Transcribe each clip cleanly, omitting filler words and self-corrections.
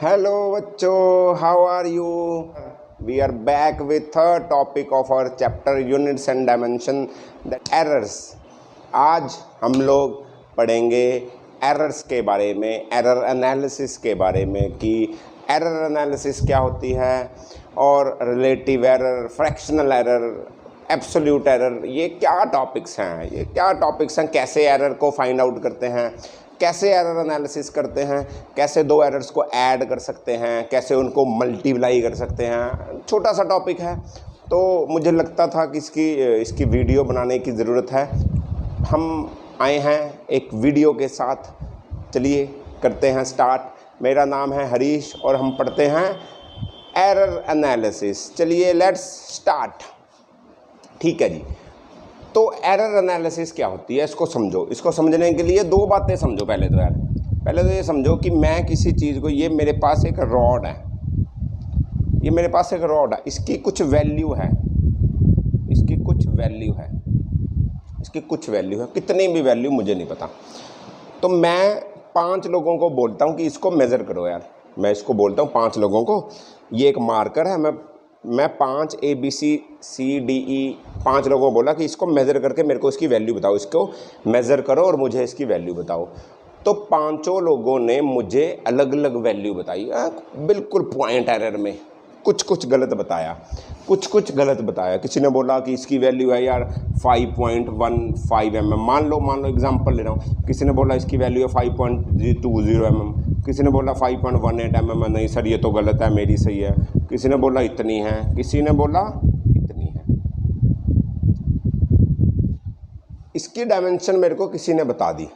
Hello बच्चों, how are you? We are back with third topic of our chapter units and dimension, that errors. आज हम लोग पढ़ेंगे errors के बारे में, एरर एनालिसिस के बारे में कि एरर एनालिसिस क्या होती है और relative error, fractional error, absolute error, ये क्या टॉपिक्स हैं, कैसे एरर को फाइंड आउट करते हैं, कैसे एरर एनालिसिस करते हैं, कैसे दो एरर्स को ऐड कर सकते हैं, कैसे उनको मल्टीप्लाई कर सकते हैं। छोटा सा टॉपिक है तो मुझे लगता था कि इसकी वीडियो बनाने की ज़रूरत है। हम आए हैं एक वीडियो के साथ। चलिए करते हैं स्टार्ट। मेरा नाम है हरीश और हम पढ़ते हैं एरर एनालिसिस। चलिए लेट्स स्टार्ट। ठीक है जी। तो एरर एनालिसिस क्या होती है, इसको समझो। इसको समझने के लिए दो बातें समझो। पहले तो ये समझो कि मैं किसी चीज़ को, ये मेरे पास एक रॉड है, इसकी कुछ वैल्यू है, इसकी कुछ वैल्यू है, कितनी भी वैल्यू मुझे नहीं पता। तो मैं 5 लोगों को बोलता हूँ कि इसको मेज़र करो यार। मैं इसको बोलता हूँ 5 लोगों को, ये एक मार्कर है, मैं 5 ABCD 5 लोगों को बोला कि इसको मेज़र करके मेरे को इसकी वैल्यू बताओ, इसको मेज़र करो और मुझे इसकी वैल्यू बताओ। तो 5 लोगों ने मुझे अलग अलग वैल्यू बताई, बिल्कुल पॉइंट एरर में, कुछ गलत बताया। किसी ने बोला कि इसकी वैल्यू है यार 5.15 mm, मान लो एग्जांपल ले रहा हूँ। किसी ने बोला इसकी वैल्यू है 5.20 mm, किसी ने बोला 5.18 mm, नहीं सर ये तो गलत है, मेरी सही है। किसी ने बोला इतनी है, किसी ने बोला इतनी है। इसकी डायमेंशन मेरे को किसी ने बता दी,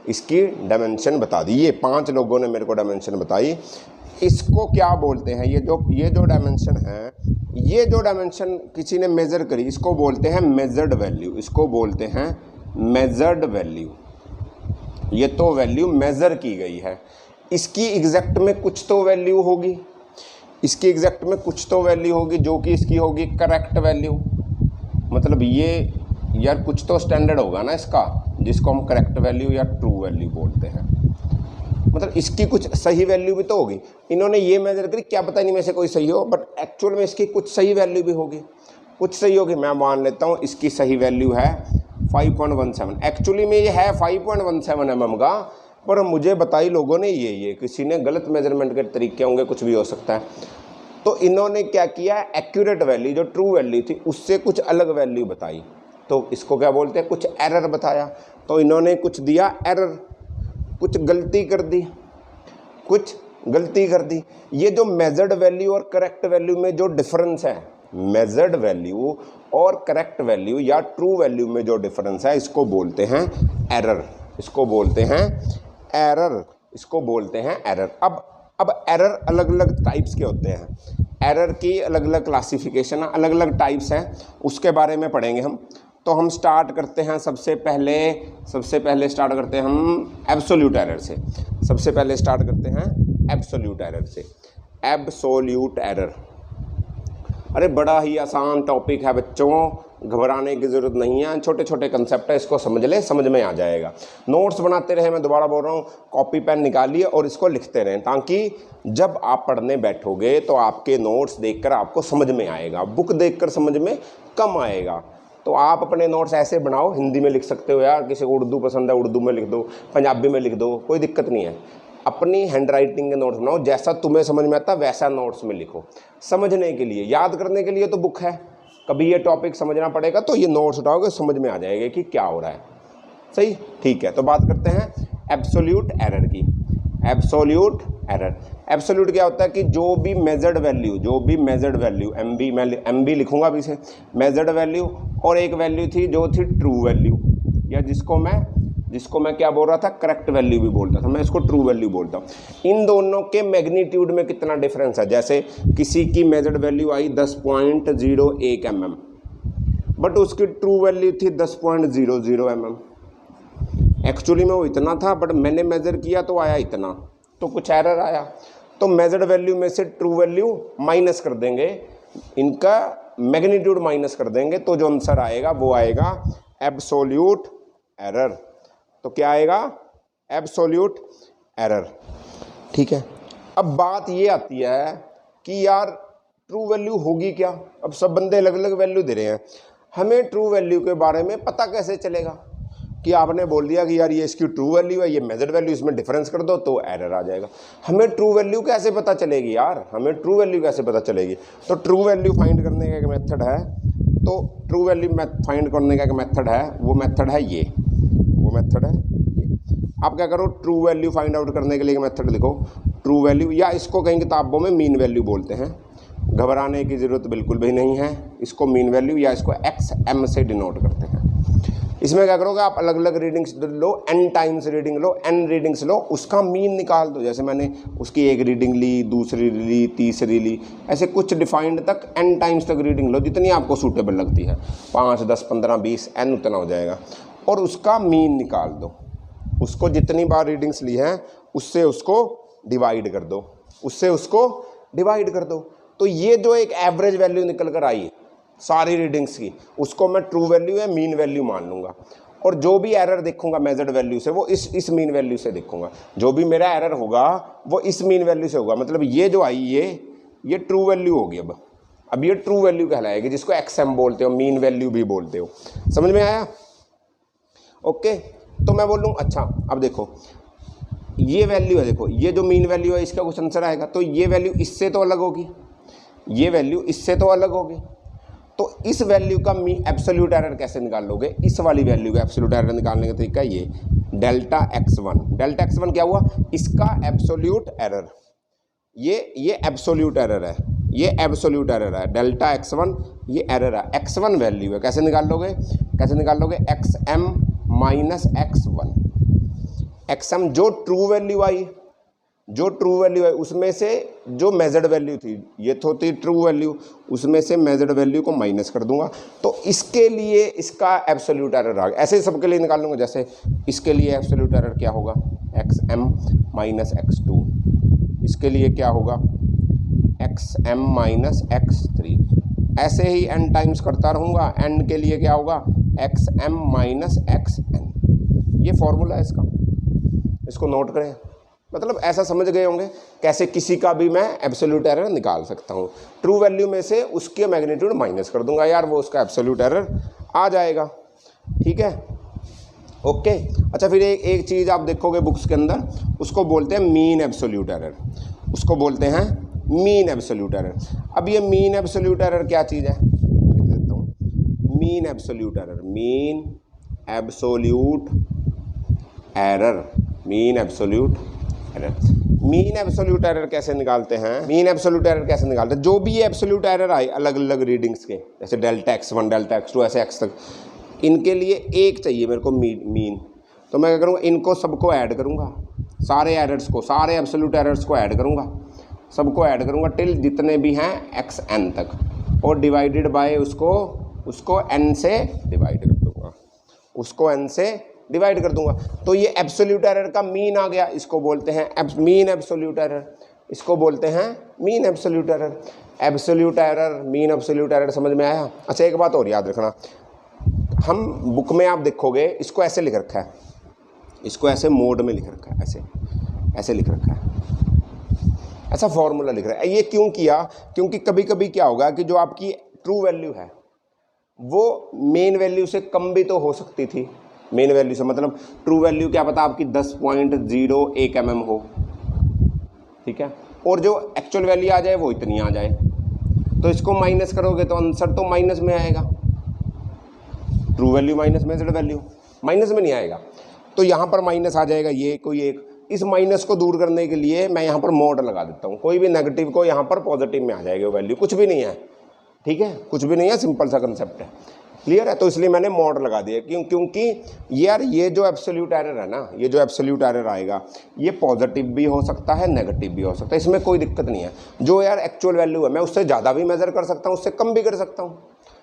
इसकी डायमेंशन बता दी। ये 5 लोगों ने मेरे को डायमेंशन बताई। इसको क्या बोलते हैं, ये जो डायमेंशन है, ये जो डायमेंशन किसी ने मेज़र करी, इसको बोलते हैं मेजर्ड वैल्यू। ये तो वैल्यू मेज़र की गई है। इसकी एग्जैक्ट में कुछ तो वैल्यू होगी, जो कि इसकी होगी करेक्ट वैल्यू। मतलब ये यार कुछ तो स्टैंडर्ड होगा ना इसका, जिसको हम करेक्ट वैल्यू या ट्रू वैल्यू बोलते हैं। मतलब इसकी कुछ सही वैल्यू भी तो होगी। इन्होंने ये मेज़र करी, क्या पता इनमें से कोई सही हो, बट एक्चुअल में इसकी कुछ सही वैल्यू भी होगी, मैं मान लेता हूँ इसकी सही वैल्यू है 5.17। एक्चुअली में ये है 5.17 mm का, पर मुझे बताई लोगों ने ये किसी ने गलत मेजरमेंट के तरीके होंगे, कुछ भी हो सकता है। तो इन्होंने क्या किया, एक्यूरेट वैल्यू जो ट्रू वैल्यू थी उससे कुछ अलग वैल्यू बताई, तो इसको क्या बोलते हैं, कुछ एरर बताया। तो इन्होंने कुछ दिया एरर, कुछ गलती कर दी। ये जो मेजर्ड वैल्यू और करेक्ट वैल्यू में जो डिफरेंस है, मेजर्ड वैल्यू और करेक्ट वैल्यू या ट्रू वैल्यू में जो डिफरेंस है, इसको बोलते हैं एरर। अब एरर अलग अलग टाइप्स के होते हैं। एरर की अलग अलग क्लासिफिकेशन, अलग अलग टाइप्स हैं, उसके बारे में पढ़ेंगे हम। तो हम स्टार्ट करते हैं सबसे पहले स्टार्ट करते हैं हम एब्सोल्यूट एरर से। एब्सोल्यूट एरर, अरे बड़ा ही आसान टॉपिक है बच्चों, घबराने की ज़रूरत नहीं है। छोटे छोटे कंसेप्ट है, इसको समझ में आ जाएगा। नोट्स बनाते रहे, मैं दोबारा बोल रहा हूँ, कॉपी पेन निकालिए और इसको लिखते रहें, ताकि जब आप पढ़ने बैठोगे तो आपके नोट्स देखकर आपको समझ में आएगा, बुक देखकर समझ में कम आएगा। तो आप अपने नोट्स ऐसे बनाओ, हिंदी में लिख सकते हो यार, किसी को उर्दू पसंद है उर्दू में लिख दो, पंजाबी में लिख दो, कोई दिक्कत नहीं है। अपनी हैंड राइटिंग के नोट्स बनाओ, जैसा तुम्हें समझ में आता वैसा नोट्स में लिखो। समझने के लिए, याद करने के लिए तो बुक है, कभी ये टॉपिक समझना पड़ेगा तो ये नोट्स उठाओगे, समझ में आ जाएगा कि क्या हो रहा है। सही, ठीक है। तो बात करते हैं एब्सोल्यूट एरर की। एब्सोल्यूट क्या होता है कि जो भी मेजर्ड वैल्यू, एमबी लिखूंगा अभी से, मेजर्ड वैल्यू, और एक वैल्यू थी जो थी ट्रू वैल्यू, या जिसको मैं क्या बोल रहा था, करेक्ट वैल्यू भी बोलता था, मैं इसको ट्रू वैल्यू बोलता हूँ। इन दोनों के मैग्नीट्यूड में कितना डिफरेंस है। जैसे किसी की measured value I 10.01 mm, but उसकी ट्रू वैल्यू थी 10.00 mm। एक्चुअली में वो इतना था, बट मैंने मेज़र किया तो आया इतना, तो कुछ एरर आया। तो मेजर्ड वैल्यू में से ट्रू वैल्यू माइनस कर देंगे, इनका मैग्नीट्यूड माइनस कर देंगे, तो जो आंसर आएगा वो आएगा एब्सोल्यूट एरर। तो क्या आएगा, एब्सोल्यूट एरर। ठीक है। अब बात ये आती है कि यार ट्रू वैल्यू होगी क्या। अब सब बंदे अलग अलग वैल्यू दे रहे हैं, हमें ट्रू वैल्यू के बारे में पता कैसे चलेगा कि आपने बोल दिया कि यार ये इसकी ट्रू वैल्यू है, ये मेजर्ड वैल्यू, इसमें डिफरेंस कर दो तो एरर आ जाएगा। हमें ट्रू वैल्यू कैसे पता चलेगी यार, हमें ट्रू वैल्यू कैसे पता चलेगी। तो ट्रू वैल्यू फाइंड करने का एक मेथड है, तो ट्रू वैल्यू फाइंड करने का एक मेथड है, वो मेथड है ये, वो मेथड है ये। आप क्या करो, ट्रू वैल्यू फाइंड आउट करने के लिए एक मेथड लिखो, ट्रू वैल्यू, या इसको कहीं किताबों में मीन वैल्यू बोलते हैं, घबराने की ज़रूरत बिल्कुल भी नहीं है। इसको मीन वैल्यू या इसको XM से डिनोट करते हैं। इसमें क्या करोगे आप, अलग अलग रीडिंग्स लो, n टाइम्स रीडिंग लो, n रीडिंग्स लो, उसका मीन निकाल दो। जैसे मैंने उसकी एक रीडिंग ली, दूसरी ली, तीसरी ली, ऐसे कुछ डिफाइंड तक n टाइम्स तक रीडिंग लो, जितनी आपको सूटेबल लगती है, 5, 10, 15, 20, n उतना हो जाएगा, और उसका मीन निकाल दो। उसको जितनी बार रीडिंग्स ली हैं उससे उसको डिवाइड कर दो, उससे उसको डिवाइड कर दो। तो ये जो एक एवरेज वैल्यू निकल कर आई है सारी रीडिंग्स की, उसको मैं ट्रू वैल्यू या मीन वैल्यू मान लूँगा, और जो भी एरर देखूंगा मेजर्ड वैल्यू से वो इस मीन वैल्यू से देखूंगा। जो भी मेरा एरर होगा वो इस मीन वैल्यू से होगा। मतलब ये जो आई ये ट्रू वैल्यू होगी। अब ये ट्रू वैल्यू कहलाएगी, जिसको XM बोलते हो, मीन वैल्यू भी बोलते हो। समझ में आया? ओके, तो मैं बोल लूँ अच्छा अब देखो ये वैल्यू है, देखो ये जो मीन वैल्यू है इसका कुछ आंसर आएगा, तो ये वैल्यू इससे तो अलग होगी, ये वैल्यू इससे तो अलग होगी। तो इस वैल्यू का एब्सोल्यूट एरर कैसे निकाल लोगे? इस वाली वैल्यू का एब्सोल्यूट एरर निकालने का तरीका ये डेल्टा x1। डेल्टा x1 क्या हुआ? इसका एब्सोल्यूट एरर, ये एब्सोल्यूट एरर है, ये एब्सोल्यूट एरर है। डेल्टा x1 ये एरर है, x1 वैल्यू है। कैसे निकाल लोगे? कैसे निकाल लोगे? XM minus x1। XM जो ट्रू वैल्यू आई, जो ट्रू वैल्यू है उसमें से जो मेजर्ड वैल्यू थी, ये तो थी ट्रू वैल्यू, उसमें से मेजर्ड वैल्यू को माइनस कर दूंगा, तो इसके लिए इसका एब्सोल्यूट एरर आ गया। ऐसे सबके लिए निकाल लूँगा। जैसे इसके लिए एब्सोल्यूट एरर क्या होगा? XM minus x2। इसके लिए क्या होगा? XM minus x3। ऐसे ही n टाइम्स करता रहूँगा। n के लिए क्या होगा? XM minus XN। ये फॉर्मूला है इसका, इसको नोट करें। मतलब ऐसा समझ गए होंगे कैसे किसी का भी मैं एब्सोल्यूट एरर निकाल सकता हूँ। ट्रू वैल्यू में से उसके मैग्नीट्यूड माइनस कर दूंगा यार, वो उसका एब्सोल्यूट एरर आ जाएगा। ठीक है, ओके। अच्छा, फिर एक चीज़ आप देखोगे बुक्स के अंदर, उसको बोलते हैं मीन एब्सोल्यूट एरर, उसको बोलते हैं मीन एब्सोल्यूट एरर। अब ये मीन एब्सोल्यूट एरर क्या चीज़ है? लिख देता हूँ, mean absolute error, mean absolute error, mean absolute error. Mean absolute error कैसे निकालते हैं? मीन एब्सोल्यूट एरर कैसे निकालते हैं? जो भी ये एब्सोल्यूट एरर आए अलग अलग रीडिंग्स के, जैसे डेल्टा x1, डेल्टा x2, ऐसे x तक, इनके लिए एक चाहिए मेरे को मीन। तो मैं क्या करूँगा? इनको सबको ऐड करूँगा, सारे एरर्स को, सारे एब्सोल्यूट एरर्स को ऐड करूँगा, सबको ऐड करूँगा टिल जितने भी हैं XN तक, और डिवाइडेड बाय उसको n से डिवाइड कर दूँगा, उसको n से डिवाइड कर दूंगा। तो ये एब्सोल्यूट एरर का मीन आ गया, इसको बोलते हैं मीन एब्सोल्यूट एरर, इसको बोलते हैं mean absolute error. Absolute error, mean absolute error, समझ में आया? अच्छा, एक बात और याद रखना, हम बुक में आप देखोगे इसको ऐसे लिख रखा है, इसको ऐसे मोड में लिख रखा है, ऐसे लिख रखा है, ऐसा फॉर्मूला लिख रहा है। ये क्यों किया? क्योंकि कभी कभी क्या होगा कि जो आपकी ट्रू वैल्यू है वो मेन वैल्यू से कम भी तो हो सकती थी। मेन वैल्यू से मतलब ट्रू वैल्यू क्या पता आपकी 10.01 mm हो, ठीक है, और जो एक्चुअल वैल्यू आ जाए वो इतनी आ जाए, तो इसको माइनस करोगे तो आंसर तो माइनस में आएगा। True value minus measured value, minus में नहीं आएगा, तो यहाँ पर माइनस आ जाएगा ये कोई एक। इस माइनस को दूर करने के लिए मैं यहाँ पर मोड लगा देता हूँ, कोई भी नेगेटिव को यहाँ पर पॉजिटिव में आ जाएगा वैल्यू, कुछ भी नहीं है, ठीक है, कुछ भी नहीं है, सिंपल सा कंसेप्ट है। क्लियर है? तो इसलिए मैंने मॉड लगा दिया, क्योंकि यार ये जो एब्सोल्यूट एरर है ना, ये जो एब्सोल्यूट एरर आएगा ये पॉजिटिव भी हो सकता है, नेगेटिव भी हो सकता है, इसमें कोई दिक्कत नहीं है। जो यार एक्चुअल वैल्यू है मैं उससे ज़्यादा भी मेज़र कर सकता हूँ, उससे कम भी कर सकता हूँ,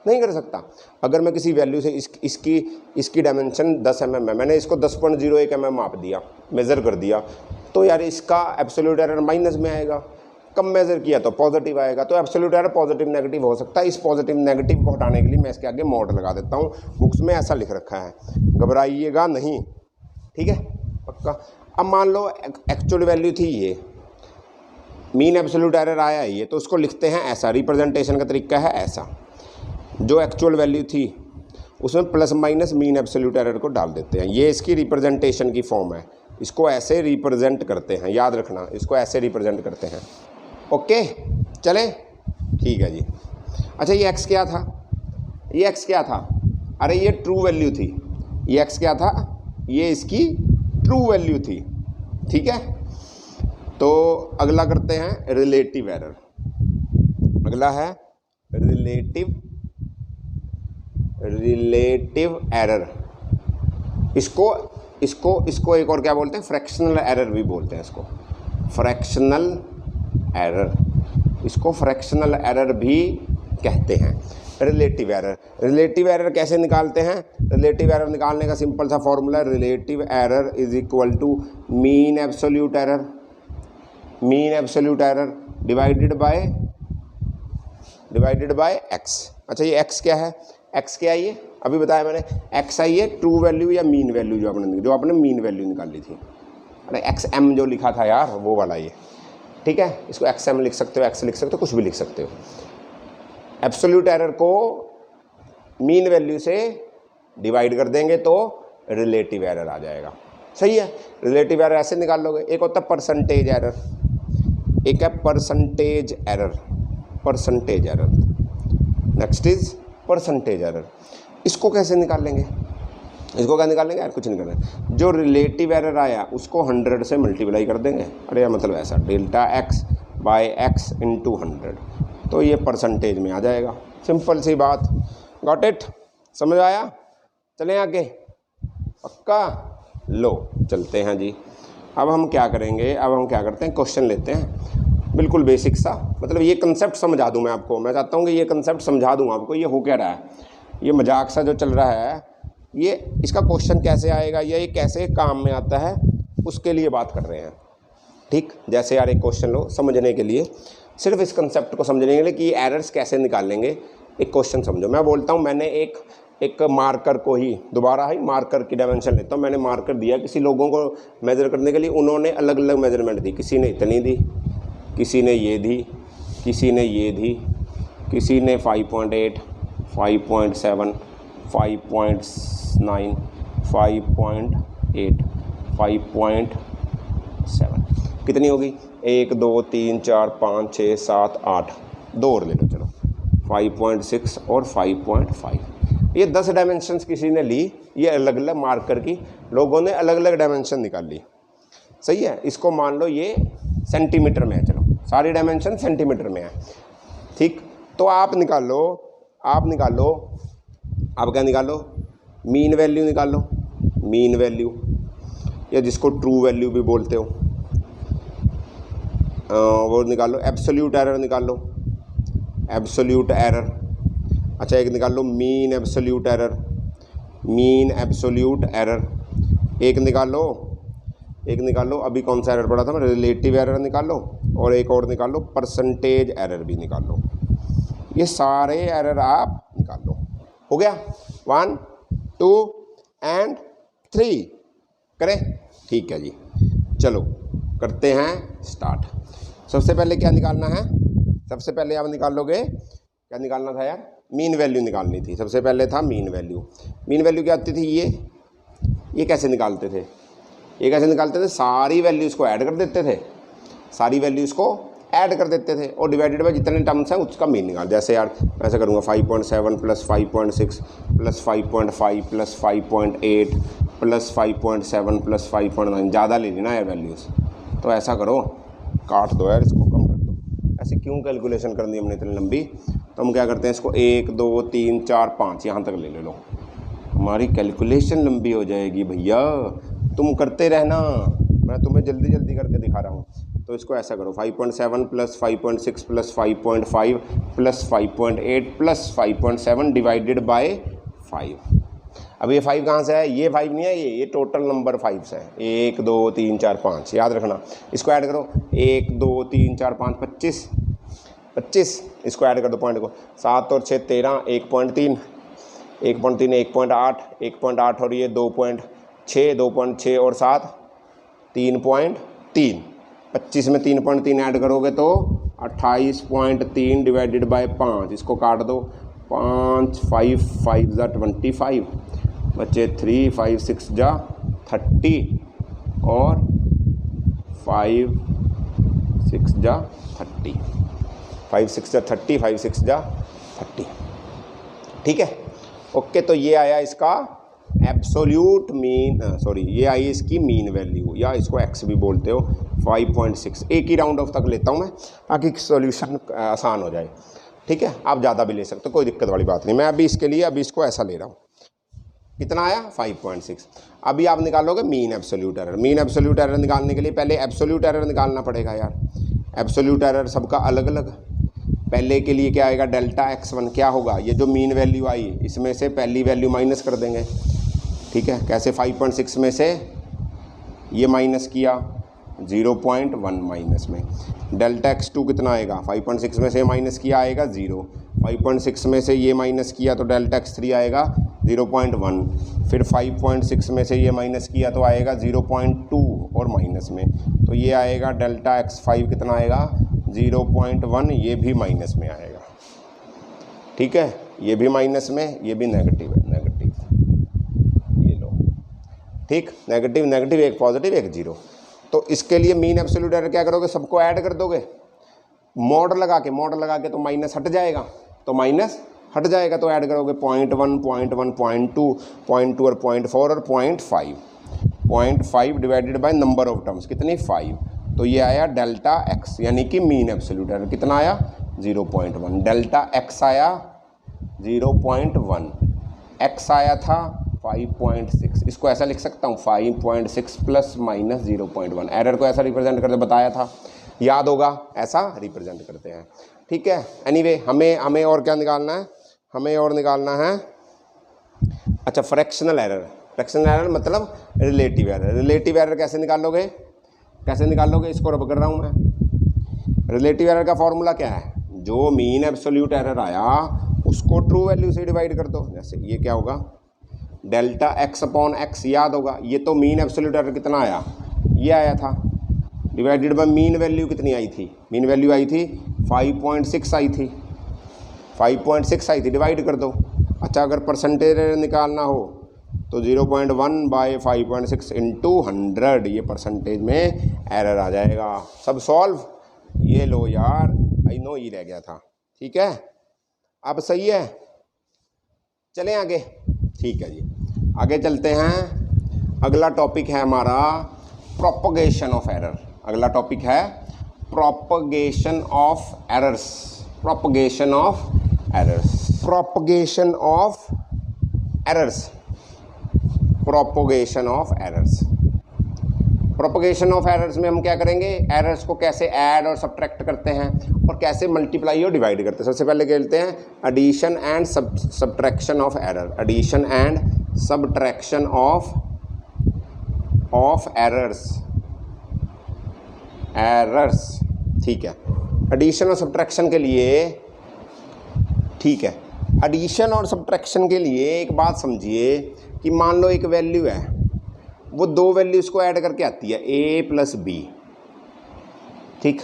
नहीं कर सकता। अगर मैं किसी वैल्यू से इसकी डायमेंशन 10 mm है, मैंने इसको 10.01 mm माप दिया, मेज़र कर दिया, तो यार इसका एब्सोल्यूट एरर माइनस में आएगा, कम मेजर किया तो पॉजिटिव आएगा। तो एब्सोल्यूट एरर पॉजिटिव नेगेटिव हो सकता है। इस पॉजिटिव नेगेटिव को हटाने के लिए मैं इसके आगे मॉड लगा देता हूँ, बुक्स में ऐसा लिख रखा है, घबराइएगा नहीं, ठीक है, पक्का। अब मान लो एक्चुअल वैल्यू थी ये, मीन एब्सोल्यूट एरर आया है ये, तो उसको लिखते हैं ऐसा, रिप्रेजेंटेशन का तरीका है ऐसा, जो एक्चुअल वैल्यू थी उसमें plus minus mean absolute error को डाल देते हैं। ये इसकी रिप्रेजेंटेशन की फॉर्म है, इसको ऐसे रिप्रेजेंट करते हैं, याद रखना, इसको ऐसे रिप्रेजेंट करते हैं। ओके चले, ठीक है जी। अच्छा ये एक्स क्या था, ये एक्स क्या था, अरे ये ट्रू वैल्यू थी, ये एक्स क्या था, ये इसकी ट्रू वैल्यू थी, ठीक है। तो अगला करते हैं रिलेटिव एरर, अगला है रिलेटिव एरर। इसको एक और क्या बोलते हैं, फ्रैक्शनल एरर भी बोलते हैं इसको, फ्रैक्शनल एरर, इसको फ्रैक्शनल एरर भी कहते हैं। रिलेटिव एरर कैसे निकालते हैं, रिलेटिव एरर निकालने का सिंपल सा formula, relative error is equal to mean absolute error divided by x. अच्छा ये एक्स क्या है, एक्स क्या है, ये अभी बताया मैंने, एक्स आई है ट्रू वैल्यू या मीन वैल्यू, जो आपने मीन वैल्यू निकाली थी, अरे एक्स एम जो लिखा था यार वो वाला ये, ठीक है। इसको एक्स एम लिख सकते हो, एक्स लिख सकते हो, कुछ भी लिख सकते हो। एब्सोल्यूट एरर को मीन वैल्यू से डिवाइड कर देंगे तो रिलेटिव एरर आ जाएगा, सही है। रिलेटिव एरर ऐसे निकाल लोगे, एक होता है परसेंटेज एरर, एक है percentage error, next is percentage error. इसको कैसे निकालेंगे, इसको क्या निकालेंगे यार, कुछ नहीं करना, जो रिलेटिव एरर आया उसको 100 से मल्टीप्लाई कर देंगे, अरे यार मतलब ऐसा delta x by x into 100, तो ये परसेंटेज में आ जाएगा, सिंपल सी बात, गॉट इट, समझ आया। चलें आगे, पक्का, लो चलते हैं जी। अब हम क्या करेंगे, अब हम क्या करते हैं, क्वेश्चन लेते हैं, बिल्कुल बेसिक सा, मतलब ये कंसेप्ट समझा दूं मैं आपको, मैं चाहता हूँ कि ये कंसेप्ट समझा दूं आपको, ये हो क्या रहा है, ये मजाक सा जो चल रहा है, ये इसका क्वेश्चन कैसे आएगा या ये कैसे काम में आता है, उसके लिए बात कर रहे हैं, ठीक। जैसे यार एक क्वेश्चन लो समझने के लिए, सिर्फ इस कंसेप्ट को समझने के लिए कि एरर्स कैसे निकालेंगे, एक क्वेश्चन समझो। मैं बोलता हूँ, मैंने एक मार्कर को ही दोबारा ही मार्कर की डायमेंशन लेता हूँ, मैंने मार्कर दिया किसी लोगों को मेज़र करने के लिए, उन्होंने अलग अलग मेजरमेंट दी, किसी ने इतनी दी, किसी ने ये दी, किसी ने ये दी, किसी ने 5.8, 5.7, 5.9, 5.8, 5.7, कितनी होगी, 1 2 3 4 5 6 7 8, 2 और ले लो चलो, 5.6 और 5.5, ये 10 डायमेंशंस किसी ने ली, ये अलग अलग मार्कर की लोगों ने अलग अलग डायमेंशन निकाल ली, सही है। इसको मान लो ये सेंटीमीटर में है, चलो सारी डायमेंशन सेंटीमीटर में है, ठीक। तो आप निकालो, आप क्या निकालो, मीन वैल्यू निकालो, मीन वैल्यू, या जिसको ट्रू वैल्यू भी बोलते हो वो निकालो। एब्सोल्यूट एरर निकालो, एब्सोल्यूट एरर, अच्छा एक निकाल लो mean absolute error, mean absolute error, एक निकाल लो, अभी कौन सा एरर पड़ा था, रिलेटिव एरर निकाल लो, और एक और निकाल लो परसेंटेज एरर भी निकाल लो, ये सारे एरर आप निकाल लो, हो गया 1 2 एंड 3, करें, ठीक है जी। चलो करते हैं स्टार्ट। सबसे पहले क्या निकालना है, सबसे पहले आप निकालोगे, क्या निकालना था यार, मीन वैल्यू निकालनी थी, सबसे पहले था मीन वैल्यू। मीन वैल्यू क्या आती थी, ये कैसे निकालते थे, ये कैसे निकालते थे, सारी वैल्यूज़ को ऐड कर देते थे, सारी वैल्यूज़ को ऐड कर देते थे और डिवाइडेड बाय जितने टर्म्स हैं उसका मीन निकाल। जैसे यार मैं ऐसा करूँगा 5.7 plus 5.6 plus 5.5 plus 5.8 plus 5.7 plus 5.9, ज़्यादा ले लेना यार वैल्यूज़, तो ऐसा करो काट दो यार, इसको कम कर दो, ऐसे क्यों कैलकुलेशन कर दी हमने इतनी लंबी। तो हम क्या करते हैं, इसको 1 2 3 4 5 यहाँ तक ले लो, हमारी कैलकुलेशन लंबी हो जाएगी भैया, तुम करते रहना, मैं तुम्हें जल्दी जल्दी करके दिखा रहा हूँ। तो इसको ऐसा करो 5.7 plus 5.6 plus 5.5 plus 5.8 plus 5.7 divided by 5। अब ये 5 कहाँ से है, ये 5 नहीं है, ये टोटल नंबर 5 से है, 1 2 3 4 5, याद रखना। इसको ऐड करो 1 2 3 4 5 25, इसको ऐड कर दो पॉइंट को, 7 और 6 13, 1.3 1.8 और ये 2.6 2.6 और 7 3.3, 25 में 3.3 ऐड करोगे तो 28.3 डिवाइडेड बाय 5, इसको काट दो, 5 5 5 जा 25, बचे 3 5 6 जा 30 और 5 6 जा 30, 5 6 जा 30, 5 6 जा 30। ठीक है, ओके। तो ये आया इसका एब्सोल्यूट मीन, सॉरी ये आई इसकी मीन वैल्यू, या इसको एक्स भी बोलते हो, 5.6। एक ही राउंड ऑफ तक लेता हूँ मैं ताकि सॉल्यूशन आसान हो जाए। ठीक है, आप ज़्यादा भी ले सकते हो, कोई दिक्कत वाली बात नहीं। मैं अभी इसके लिए अभी इसको ऐसा ले रहा हूँ। कितना आया? 5.6। अभी आप निकालोगे mean absolute error. Mean absolute error निकालने के लिए पहले एब्सोल्यूट एरर निकालना पड़ेगा यार। एब्सोल्यूट एरर सबका अलग अलग। पहले के लिए क्या आएगा? डेल्टा x1 क्या होगा? ये जो मीन वैल्यू आई इसमें से पहली वैल्यू माइनस कर देंगे। ठीक है, कैसे? 5.6 में से ये माइनस किया 0.1 माइनस में। डेल्टा x2 कितना आएगा? 5.6 में से माइनस किया आएगा 0। 5.6 में से ये माइनस किया तो डेल्टा x3 आएगा 0.1। फिर 5.6 में से ये माइनस किया तो आएगा 0.2 और माइनस में, तो ये आएगा डेल्टा x5 कितना आएगा? 0.1। ये भी माइनस में आएगा। ठीक है, ये भी माइनस में, ये भी नेगेटिव है, नेगेटिव। ये लो, ठीक, नेगेटिव नेगेटिव, एक पॉजिटिव एक जीरो। तो इसके लिए मीन एब्सोल्यूट एरर क्या करोगे? सबको ऐड कर दोगे मॉड लगा के, तो माइनस हट जाएगा, तो माइनस हट जाएगा तो ऐड करोगे 0.1 0.1 0.2 0.2 और 0.4 और 0.5। 0.5 divided by number of terms कितनी? 5। तो ये आया डेल्टा x, यानी कि मीन एब्सोल्यूट एरर कितना आया? 0.1। डेल्टा x आया 0.1, x आया था 5.6। इसको ऐसा लिख सकता हूँ 5.6 प्लस माइनस 0.1। एरर को ऐसा रिप्रेजेंट करते बताया था, याद होगा, ऐसा रिप्रेजेंट करते हैं। ठीक है, एनीवे हमें और क्या निकालना है? हमें और निकालना है, अच्छा, फ्रैक्शनल एरर। फ्रैक्शनल एरर मतलब रिलेटिव एरर। रिलेटिव एरर कैसे निकालोगे? इसको रब कर रहा हूँ मैं। रिलेटिव एरर का फॉर्मूला क्या है? जो मीन एब्सोल्यूट एरर आया उसको ट्रू वैल्यू से डिवाइड कर दो। जैसे ये क्या होगा? डेल्टा x अपॉन x, याद होगा। ये तो मीन एब्सोल्यूट एरर कितना आया? ये आया था, डिवाइडेड बाय मीन वैल्यू कितनी आई थी? मीन वैल्यू आई थी 5.6 आई थी, 5.6 आई थी, डिवाइड कर दो। अच्छा, अगर परसेंटेज निकालना हो तो 0.1 बाय 5.6 इंटू 100, ये परसेंटेज में एरर आ जाएगा। सब सॉल्व। ये लो यार, आई नो ये रह गया था। ठीक है, अब सही है, चलें आगे। ठीक है जी, आगे चलते हैं। अगला टॉपिक है हमारा प्रोपगेशन ऑफ एरर। अगला टॉपिक है propagation of errors. Propagation of errors, propagation of errors, propagation of errors. Propagation of errors में हम क्या करेंगे? एरर्स को कैसे ऐड और सब्ट्रैक्ट करते हैं और कैसे मल्टीप्लाई और डिवाइड करते हैं। सबसे पहले खेलते हैं addition and subtraction of error. Addition and subtraction of errors. ठीक है, एडिशन और सब्ट्रैक्शन के लिए, ठीक है, एडिशन और सब्ट्रैक्शन के लिए एक बात समझिए कि मान लो एक वैल्यू है, वो दो वैल्यूज़ को ऐड करके आती है, a प्लस बी। ठीक,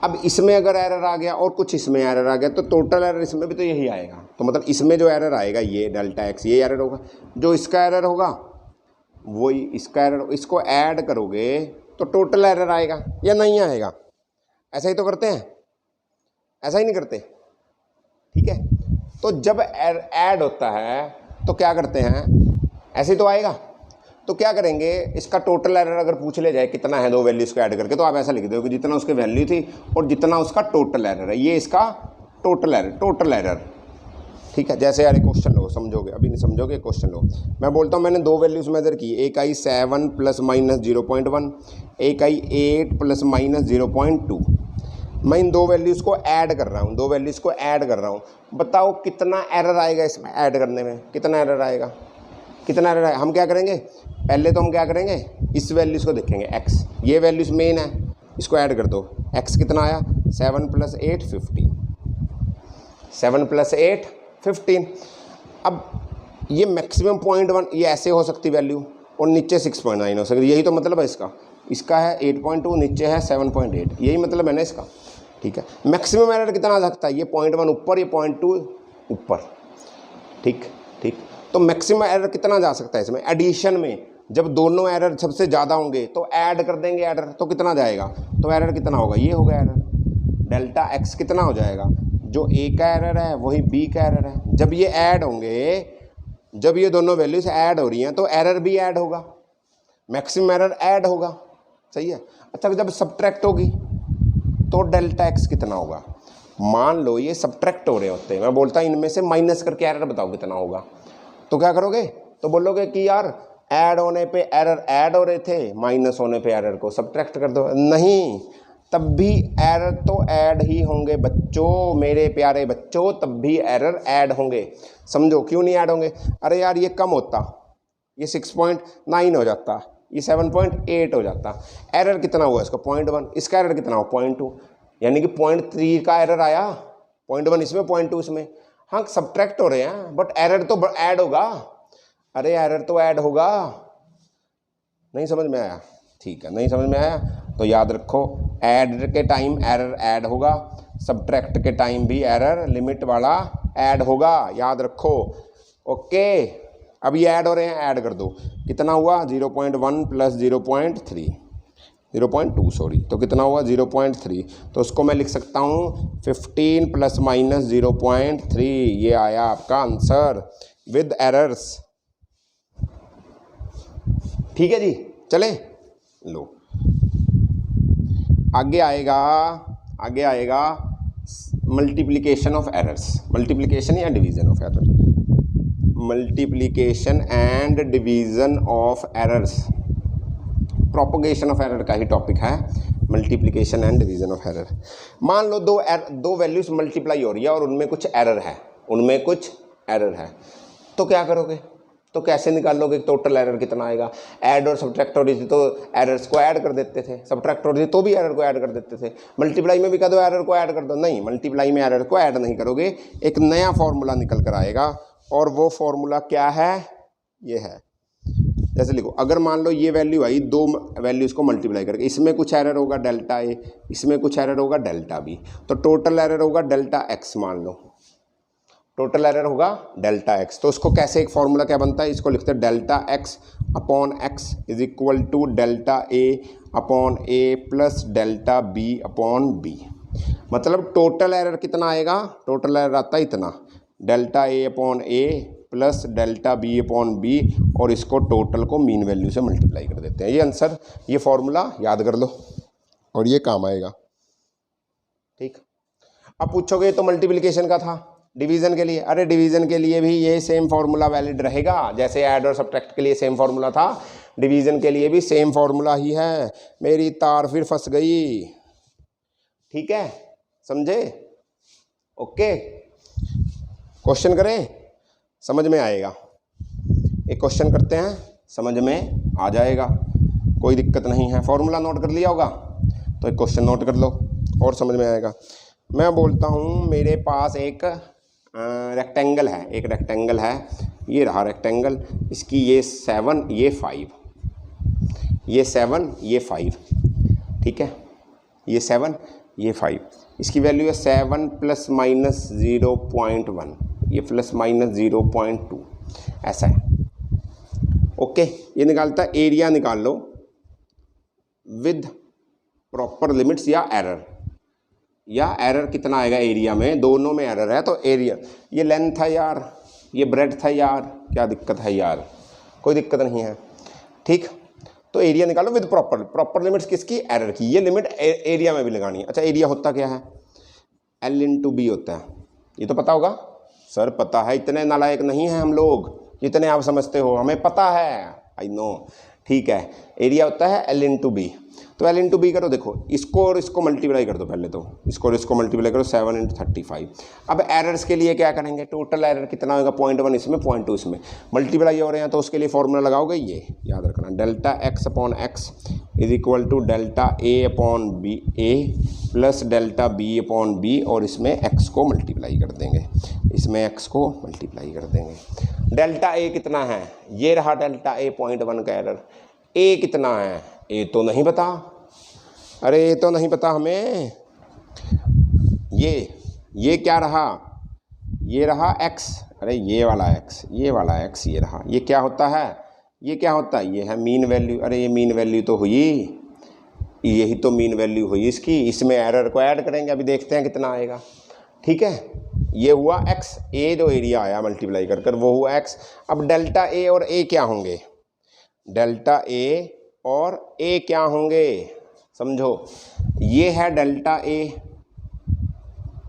अब इसमें अगर एरर आ गया और कुछ इसमें एरर आ गया तो टोटल एरर इसमें भी तो यही आएगा। तो मतलब इसमें जो एरर आएगा ये डेल्टा x, ये एरर होगा। जो इसका एरर होगा वही इसका एरर। इसको ऐड करोगे तो टोटल एरर आएगा या नहीं आएगा? ऐसा ही तो करते हैं, ऐसा ही नहीं करते? ठीक है, तो जब ऐड होता है तो क्या करते हैं? ऐसे ही तो आएगा। तो क्या करेंगे? इसका टोटल एरर अगर पूछ ले जाए कितना है दो वैल्यूज को ऐड करके, तो आप ऐसा लिख दो कि जितना उसकी वैल्यू थी और जितना उसका टोटल एरर है, ये इसका टोटल एरर। ठीक है, जैसे यार क्वेश्चन लो, समझोगे, अभी नहीं समझोगे, क्वेश्चन लो। मैं बोलता हूँ मैंने दो वैल्यूज मेजर की, एक आई 7 प्लस माइनस 0.1, एक आई 8 प्लस माइनस 0.2। मैं इन दो वैल्यूज़ को ऐड कर रहा हूँ, बताओ कितना एरर आएगा इसमें ऐड करने में? कितना एरर आएगा? हम क्या करेंगे? पहले तो हम क्या करेंगे? इस वैल्यूज़ को देखेंगे, x, ये वैल्यूज़ मेन है, इसको ऐड कर दो। x कितना आया? 7 प्लस 8 15, 7 प्लस 8 15। अब ये मैक्सिमम 0.1, ये ऐसे हो सकती वैल्यू और नीचे 6.9 हो सकती, यही तो मतलब है इसका। इसका है 8.2, नीचे है 7.8, यही मतलब है ना इसका। ठीक है, मैक्सिमम एरर कितना आ सकता है, ये 0.1 ऊपर, ये 0.2 ऊपर। ठीक ठीक, तो मैक्सिमम एरर कितना जा सकता है इसमें, एडिशन में जब दोनों एरर सबसे ज़्यादा होंगे तो ऐड कर देंगे एरर, तो कितना जाएगा, तो एरर कितना होगा, ये होगा एरर, डेल्टा एक्स कितना हो जाएगा, जो ए का एरर है वही बी का एरर है। जब ये ऐड होंगे, जब ये दोनों वैल्यूज ऐड हो रही हैं तो एरर भी ऐड होगा, मैक्सिमम एरर ऐड होगा, सही है। अच्छा, जब सब्ट्रैक्ट होगी तो डेल्टा एक्स कितना होगा, मान लो ये सब्ट्रैक्ट हो रहे होते हैं, मैं बोलता इनमें से माइनस करके एरर बताओ कितना होगा, तो क्या करोगे, तो बोलोगे कि यार ऐड होने पे एरर ऐड हो रहे थे, माइनस होने पे एरर को सब्ट्रैक्ट कर दो। नहीं, तब भी एरर तो ऐड ही होंगे बच्चों, मेरे प्यारे बच्चों, तब भी एरर ऐड होंगे। समझो क्यों नहीं ऐड होंगे, अरे यार ये कम होता, ये 6.9 हो जाता, ये 7.8 हो जाता, एरर कितना हुआ इसका 0.1, इसका एरर कितना हुआ 0.2, यानी कि 0.3 का एरर आया, 0.1 इसमें 0.2 इसमें। हाँ सब्ट्रैक्ट हो रहे हैं बट एरर तो ऐड होगा, अरे एरर तो ऐड होगा। नहीं समझ में आया, ठीक है, नहीं समझ में आया तो याद रखो, ऐड के टाइम एरर ऐड होगा, सब्ट्रैक्ट के टाइम भी एरर लिमिट वाला ऐड होगा, याद रखो। ओके, अब ये ऐड हो रहे हैं, ऐड कर दो, कितना हुआ 0.1 प्लस 0.2 सॉरी, तो कितना हुआ 0.3, तो उसको मैं लिख सकता हूँ 15 प्लस माइनस 0.3, ये आया आपका आंसर विद एरर्स। ठीक है जी, चले लो, आगे आएगा मल्टीप्लिकेशन ऑफ एरर्स, मल्टीप्लिकेशन या division of error, multiplication and division of errors, propagation of error का ही टॉपिक है, multiplication and division of error. मान लो दो वैल्यूज मल्टीप्लाई हो रही है और उनमें कुछ एरर है, तो क्या करोगे, तो कैसे निकालोगे टोटल एरर कितना आएगा। ऐड और सब्ट्रैक्ट हो रही थी तो एरर्स को ऐड कर देते थे, सब्ट्रैक्ट हो रही थी तो भी एरर को ऐड कर देते थे, मल्टीप्लाई में भी कह दो एरर को ऐड कर दो, नहीं मल्टीप्लाई में एरर को ऐड नहीं करोगे, एक नया फॉर्मूला निकल कर आएगा, और वो फॉर्मूला क्या है, ये है, जैसे लिखो, अगर मान लो ये वैल्यू आई, दो वैल्यूज को मल्टीप्लाई करके, इसमें कुछ एरर होगा डेल्टा ए, इसमें कुछ एरर होगा डेल्टा बी, तो टोटल एरर होगा डेल्टा एक्स, मान लो टोटल एरर होगा डेल्टा एक्स। तो उसको कैसे, एक फॉर्मूला क्या बनता है, इसको लिखते हैं delta x upon x is equal to delta a upon a plus delta b upon b. मतलब टोटल एरर कितना आएगा, टोटल एरर आता है इतना, delta a upon a plus delta b upon b, और इसको टोटल को मीन वैल्यू से मल्टीप्लाई कर देते हैं। ये आंसर, ये फॉर्मूला याद कर लो और ये काम आएगा। ठीक, अब पूछोगे तो मल्टीप्लिकेशन का था, डिवीजन के लिए, अरे डिवीजन के लिए भी ये सेम फार्मूला वैलिड रहेगा, जैसे ऐड और सब्ट्रैक्ट के लिए सेम फार्मूला था, डिवीजन के लिए भी सेम फार्मूला ही है। मेरी तार फिर फंस गई, ठीक है, समझे, ओके। क्वेश्चन करें, समझ में आएगा, एक क्वेश्चन करते हैं, समझ में आ जाएगा, कोई दिक्कत नहीं है। फॉर्मूला नोट कर लिया होगा तो एक क्वेश्चन नोट कर लो और समझ में आएगा। मैं बोलता हूँ मेरे पास एक रेक्टेंगल है, एक रेक्टेंगल है, ये रहा रेक्टेंगल, इसकी ये 7 ये 5, ये 7 ये 5, ठीक है, ये 7 ये 5, इसकी वैल्यू है 7 प्लस माइनस 0.1, ये प्लस माइनस 0.2, ऐसा है, ओके। ये निकालता है, एरिया निकाल लो विद प्रॉपर लिमिट्स या एरर कितना आएगा एरिया में, दोनों में एरर है तो एरिया, ये लेंथ है यार, ये ब्रेड्थ है यार, क्या दिक्कत है यार, कोई दिक्कत नहीं है, ठीक। तो एरिया निकालो विद प्रॉपर लिमिट्स किसकी, एरर की, ये लिमिट एरिया में भी लगानी है। अच्छा, एरिया होता क्या है, L/B होता है, ये तो पता होगा सर, पता है, इतने नालायक नहीं हैं हम लोग जितने आप समझते हो, हमें पता है, आई नो, ठीक है। एरिया होता है L/B, तो L/B करो, देखो इसको और इसको मल्टीप्लाई कर दो, पहले तो इसको और इसको मल्टीप्लाई करो, 7 × 35। अब एरर्स के लिए क्या करेंगे, टोटल एरर कितना होगा, 0.1 इसमें 0.2 इसमें, मल्टीप्लाई हो रहे हैं तो उसके लिए फॉर्मूला लगाओगे, ये याद रखना, delta x upon x is equal to delta a upon b a plus delta b upon b, और इसमें एक्स को मल्टीप्लाई कर देंगे, इसमें एक्स को मल्टीप्लाई कर देंगे। डेल्टा ए कितना है, ये रहा डेल्टा ए 0.1 का एरर, ए कितना है ए तो नहीं पता, अरे ये तो नहीं पता हमें। ये क्या रहा, ये रहा x, अरे ये वाला x, ये वाला x, ये रहा, ये क्या होता है, ये क्या होता है, ये है मीन वैल्यू। अरे ये मीन वैल्यू तो हुई, यही तो मीन वैल्यू हुई इसकी। इसमें एरर को ऐड करेंगे, अभी देखते हैं कितना आएगा। ठीक है, ये हुआ x, ए जो एरिया आया मल्टीप्लाई कर कर वो हुआ x। अब डेल्टा ए और ए क्या होंगे, डेल्टा ए और ए क्या होंगे, समझो। ये है डेल्टा ए,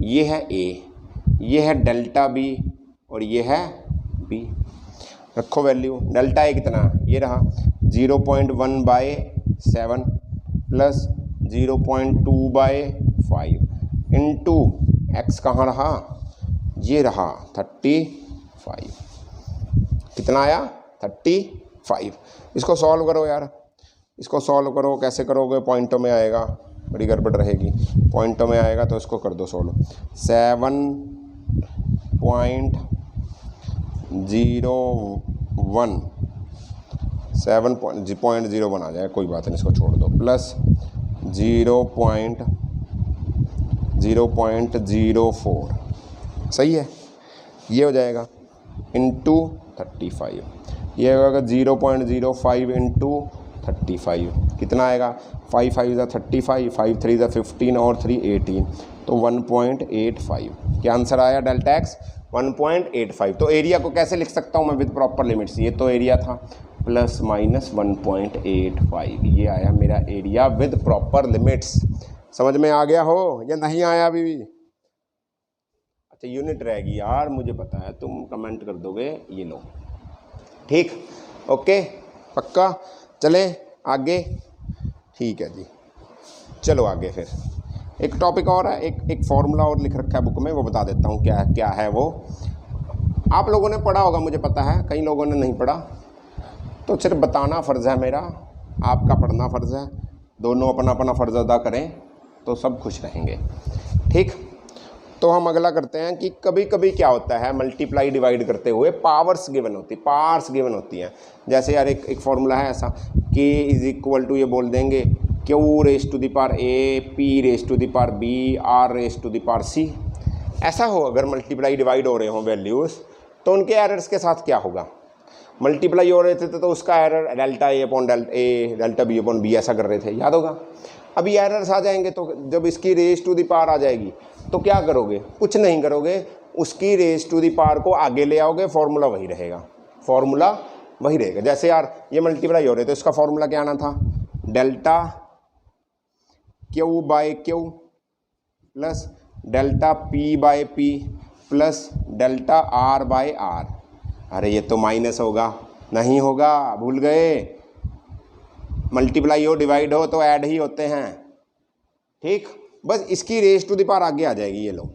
ये है ए, ये है डेल्टा बी और ये है बी। रखो वैल्यू, डेल्टा ए कितना, ये रहा 0.1/7 प्लस 0.2/5 इंटू एक्स कहाँ रहा, ये रहा 35। कितना आया 35। इसको सॉल्व करो यार, इसको सॉल्व करो, कैसे करोगे, पॉइंटों में आएगा, बड़ी गड़बड़ रहेगी। पॉइंटों में आएगा तो इसको कर दो सॉल्व। 7.01 आ जाए, कोई बात नहीं, इसको छोड़ दो। प्लस 0.04 सही है, ये हो जाएगा इंटू 35। ये होगा 0.05 इंटू 35, कितना आएगा, 5 5 ज़ा 35, 5 3 ज़ा 15 और 3 18, तो 1.85। क्या आंसर आया डेल्टा एक्स 1.85। तो एरिया को कैसे लिख सकता हूँ मैं विद प्रॉपर लिमिट्स, ये तो एरिया था प्लस माइनस 1.85, ये आया मेरा एरिया विद प्रॉपर लिमिट्स। समझ में आ गया हो या नहीं आया अभी भी? अच्छा यूनिट रहेगी यार, मुझे पता है, तुम कमेंट कर दोगे, ये लो ठीक, ओके पक्का। चलें आगे, ठीक है जी, चलो आगे। फिर एक टॉपिक और है, एक फॉर्मूला और लिख रखा है बुक में, वो बता देता हूँ क्या क्या है वो। आप लोगों ने पढ़ा होगा मुझे पता है, कई लोगों ने नहीं पढ़ा, तो सिर्फ बताना फ़र्ज़ है मेरा, आपका पढ़ना फ़र्ज़ है। दोनों अपना अपना फ़र्ज़ अदा करें तो सब खुश रहेंगे। ठीक, तो हम अगला करते हैं कि कभी कभी क्या होता है, मल्टीप्लाई डिवाइड करते हुए पावर्स गिवन होती, पार्ट्स गिवन होती हैं। जैसे यार एक फॉर्मूला है ऐसा, k इज़ इक्वल टू, ये बोल देंगे q raise to the power a, p raise to the power b, r raise to the power c। ऐसा हो अगर मल्टीप्लाई डिवाइड हो रहे हों वैल्यूज़, तो उनके एरर्स के साथ क्या होगा, मल्टीप्लाई हो रहे थे तो उसका error delta a upon delta b upon b ऐसा कर रहे थे, याद होगा। अभी एरर्स आ जाएंगे तो जब इसकी रेस टू द पावर आ जाएगी तो क्या करोगे, कुछ नहीं करोगे, उसकी रेस टू द पावर को आगे ले आओगे, फॉर्मूला वही रहेगा, फॉर्मूला वही रहेगा। जैसे यार ये मल्टीप्लाई हो रहे थे, इसका फॉर्मूला क्या आना था, delta q by q plus delta p by p plus delta r by r. अरे ये तो माइनस होगा, नहीं होगा, भूल गए, मल्टीप्लाई हो डिवाइड हो तो ऐड ही होते हैं। ठीक, बस इसकी रेस टू द पावर आगे आ जाएगी, ये लो,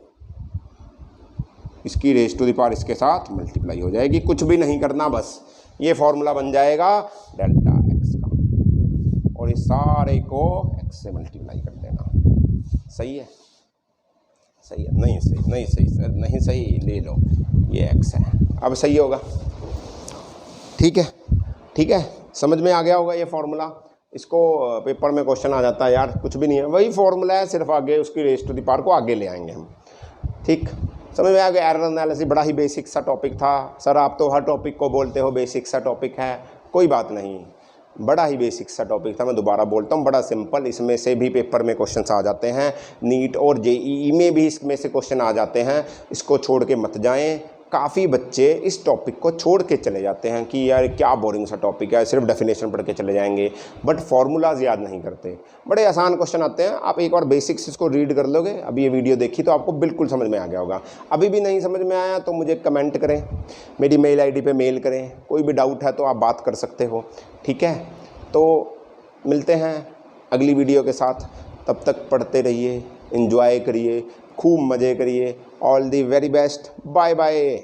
इसकी रेस टू द पावर इसके साथ मल्टीप्लाई हो जाएगी, कुछ भी नहीं करना, बस ये फॉर्मूला बन जाएगा डेल्टा एक्स का, और इस सारे को एक्स से मल्टीप्लाई कर देना। सही है, सही है, नहीं सही, नहीं सही सर, नहीं सही, ले लो, ये एक्स है, अब सही होगा। ठीक है, ठीक है, समझ में आ गया होगा ये फॉर्मूला। इसको पेपर में क्वेश्चन आ जाता है यार, कुछ भी नहीं है, वही फॉर्मूला है, सिर्फ आगे उसकी रेस टू द पावर को आगे ले आएंगे हम। ठीक, समझ में आ गया। एरर एनालिसिस बड़ा ही बेसिक सा टॉपिक था। सर आप तो हर टॉपिक को बोलते हो बेसिक सा टॉपिक है, कोई बात नहीं, बड़ा ही बेसिक सा टॉपिक था, मैं दोबारा बोलता हूँ, बड़ा सिंपल। इसमें से भी पेपर में क्वेश्चन आ जाते हैं, नीट और जेईई में भी इसमें से क्वेश्चन आ जाते हैं, इसको छोड़ के मत जाएं। काफ़ी बच्चे इस टॉपिक को छोड़ के चले जाते हैं कि यार क्या बोरिंग सा टॉपिक है, सिर्फ डेफिनेशन पढ़ के चले जाएंगे, बट फार्मूलाज याद नहीं करते। बड़े आसान क्वेश्चन आते हैं, आप एक बार बेसिक्स इसको रीड कर लोगे, अभी ये वीडियो देखी तो आपको बिल्कुल समझ में आ गया होगा। अभी भी नहीं समझ में आया तो मुझे कमेंट करें, मेरी मेल आईडी पे मेल करें, कोई भी डाउट है तो आप बात कर सकते हो। ठीक है, तो मिलते हैं अगली वीडियो के साथ, तब तक पढ़ते रहिए, एंजॉय करिए, खूब मज़े करिए। All the very best, bye bye.